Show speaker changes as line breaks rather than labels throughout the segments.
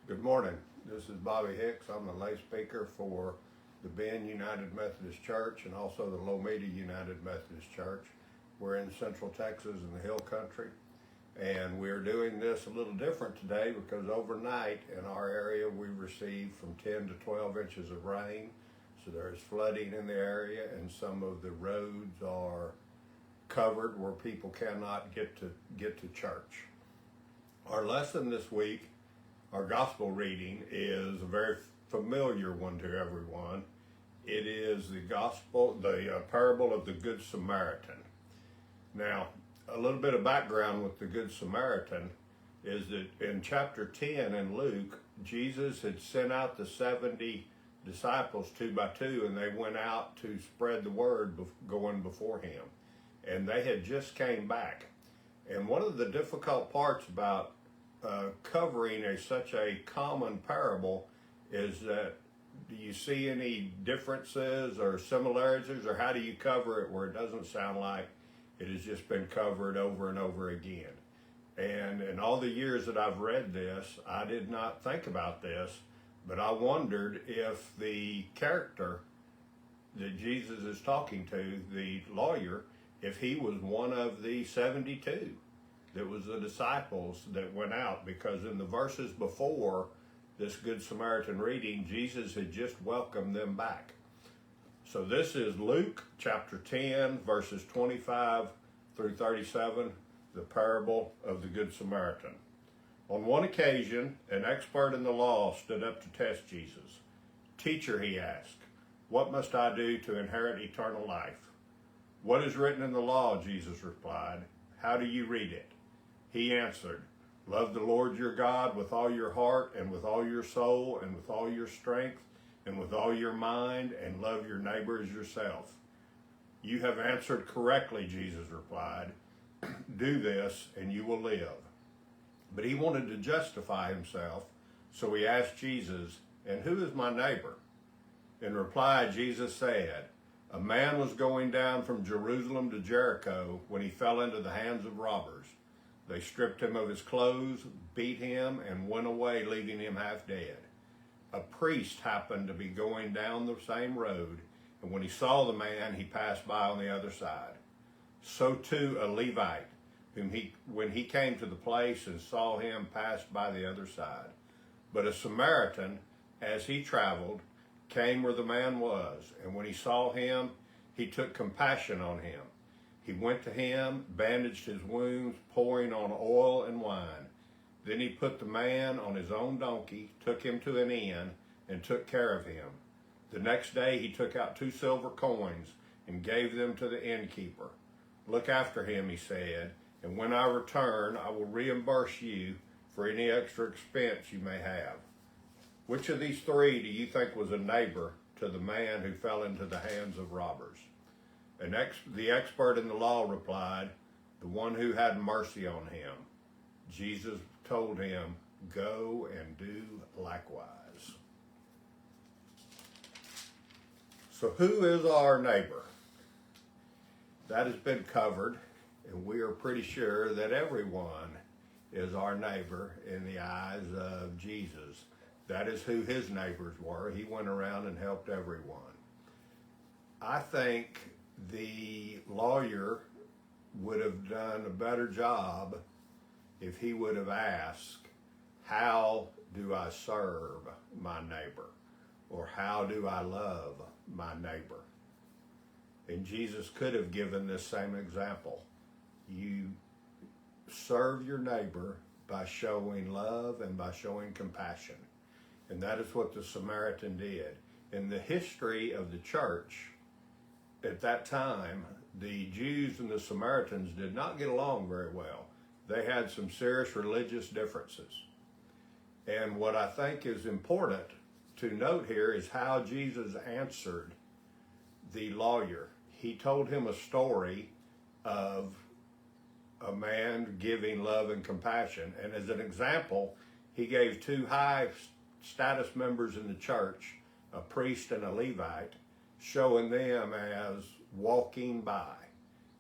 Good morning. This is Bobby Hicks. I'm the lay speaker for the Bend United Methodist Church and also the Lomita United Methodist Church. We're in Central Texas in the Hill Country, and we're doing this a little different today because overnight in our area we received from 10 to 12 inches of rain. So there's flooding in the area, and some of the roads are covered where people cannot get to church. Our lesson this week, our gospel reading, is a very familiar one to everyone. It is the parable of the Good Samaritan. Now, a little bit of background with the Good Samaritan is that in chapter 10 in Luke, Jesus had sent out the 70 disciples 2 by 2, and they went out to spread the word going before him. And they had just came back. And one of the difficult parts about covering such a common parable is that, do you see any differences or similarities, or how do you cover it where it doesn't sound like it has just been covered over and over again? And in all the years that I've read this, I did not think about this, but I wondered if the character that Jesus is talking to, the lawyer, if he was one of the 72. That was the disciples that went out, because in the verses before this Good Samaritan reading, Jesus had just welcomed them back. So this is Luke chapter 10, verses 25 through 37, the parable of the Good Samaritan. On one occasion, an expert in the law stood up to test Jesus. "Teacher," he asked, "what must I do to inherit eternal life?" "What is written in the law?" Jesus replied. "How do you read it?" He answered, "Love the Lord your God with all your heart and with all your soul and with all your strength and with all your mind, and love your neighbor as yourself." "You have answered correctly," Jesus replied. "Do this and you will live." But he wanted to justify himself, so he asked Jesus, "And who is my neighbor?" In reply, Jesus said, "A man was going down from Jerusalem to Jericho when he fell into the hands of robbers. They stripped him of his clothes, beat him, and went away, leaving him half dead. A priest happened to be going down the same road, and when he saw the man, he passed by on the other side. So too a Levite, when he came to the place and saw him, passed by the other side. But a Samaritan, as he traveled, came where the man was, and when he saw him, he took compassion on him. He went to him, bandaged his wounds, pouring on oil and wine. Then he put the man on his own donkey, took him to an inn, and took care of him. The next day he took out 2 silver coins and gave them to the innkeeper. 'Look after him,' he said, 'and when I return, I will reimburse you for any extra expense you may have.' Which of these 3 do you think was a neighbor to the man who fell into the hands of robbers?" The expert in the law replied, "The one who had mercy on him." Jesus told him, "Go and do likewise." So who is our neighbor? That has been covered, and we are pretty sure that everyone is our neighbor in the eyes of Jesus. That is who his neighbors were. He went around and helped everyone. I think the lawyer would have done a better job if he would have asked, "How do I serve my neighbor?" Or "How do I love my neighbor?" And Jesus could have given this same example. You serve your neighbor by showing love and by showing compassion. And that is what the Samaritan did. In the history of the church, at that time, the Jews and the Samaritans did not get along very well. They had some serious religious differences. And what I think is important to note here is how Jesus answered the lawyer. He told him a story of a man giving love and compassion. And as an example, he gave 2 high status members in the church, a priest and a Levite, showing them as walking by.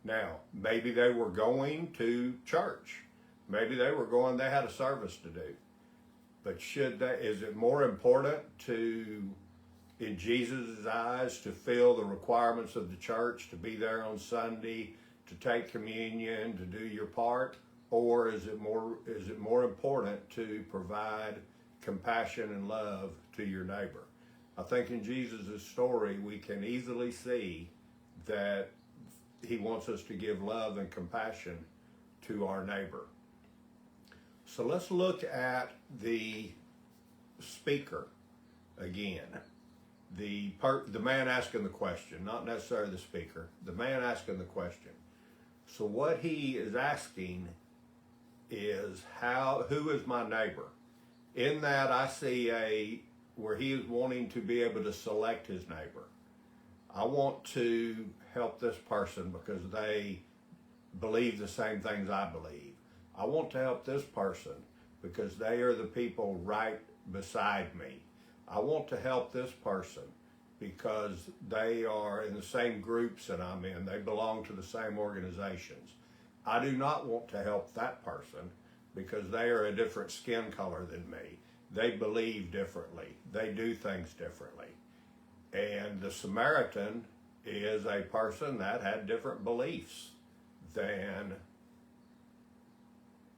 Now, maybe they were going to church. Maybe they had a service to do. But is it more important in Jesus' eyes, to fill the requirements of the church, to be there on Sunday, to take communion, to do your part? Or is it more important to provide compassion and love to your neighbor? I think in Jesus' story, we can easily see that he wants us to give love and compassion to our neighbor. So let's look at the speaker again. The man asking the question, not necessarily the speaker, the man asking the question. So what he is asking is, who is my neighbor? In that I see where he is wanting to be able to select his neighbor. I want to help this person because they believe the same things I believe. I want to help this person because they are the people right beside me. I want to help this person because they are in the same groups that I'm in. They belong to the same organizations. I do not want to help that person because they are a different skin color than me. They believe differently. They do things differently. And the Samaritan is a person that had different beliefs than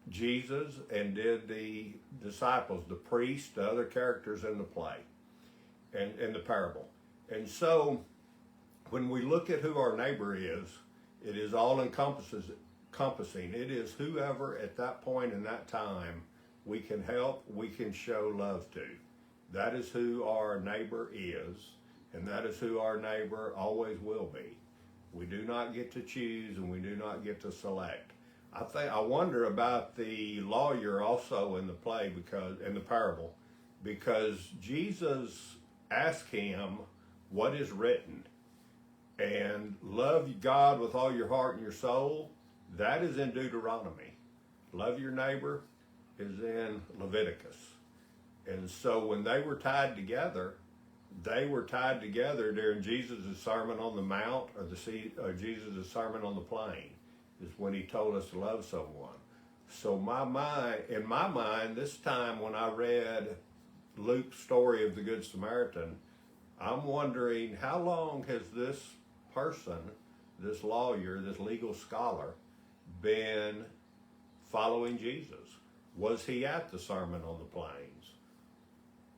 Jesus and did the disciples, the priest, the other characters in the play and in the parable. And so when we look at who our neighbor is, it is all encompassing. It is whoever at that point in that time we can help, we can show love to. That is who our neighbor is, and that is who our neighbor always will be. We do not get to choose and we do not get to select. I wonder about the lawyer also in the play, in the parable, because Jesus asked him what is written, and love God with all your heart and your soul. That is in Deuteronomy. Love your neighbor is in Leviticus. And so when they were tied together during Jesus' Sermon on the Mount or Jesus' Sermon on the Plain, is when he told us to love someone. So in my mind, this time when I read Luke's story of the Good Samaritan, I'm wondering, how long has this person, this lawyer, this legal scholar, been following Jesus? Was he at the Sermon on the Plains,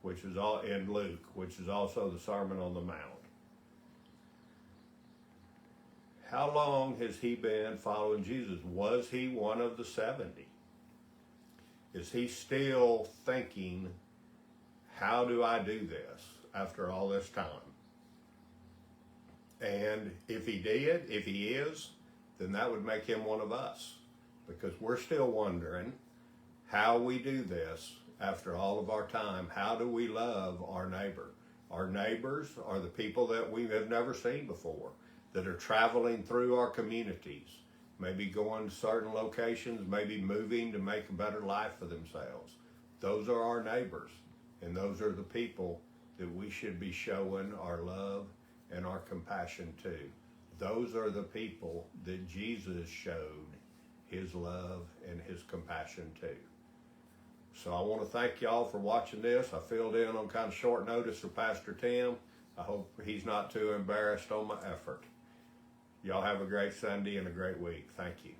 which is all in Luke, which is also the Sermon on the Mount? How long has he been following Jesus? Was he one of the 70? Is he still thinking, how do I do this after all this time? And if he is, then that would make him one of us, because we're still wondering how we do this after all of our time. How do we love our neighbor? Our neighbors are the people that we have never seen before, that are traveling through our communities, maybe going to certain locations, maybe moving to make a better life for themselves. Those are our neighbors, and those are the people that we should be showing our love and our compassion to. Those are the people that Jesus showed his love and his compassion to. So I want to thank y'all for watching this. I filled in on kind of short notice for Pastor Tim. I hope he's not too embarrassed on my effort. Y'all have a great Sunday and a great week. Thank you.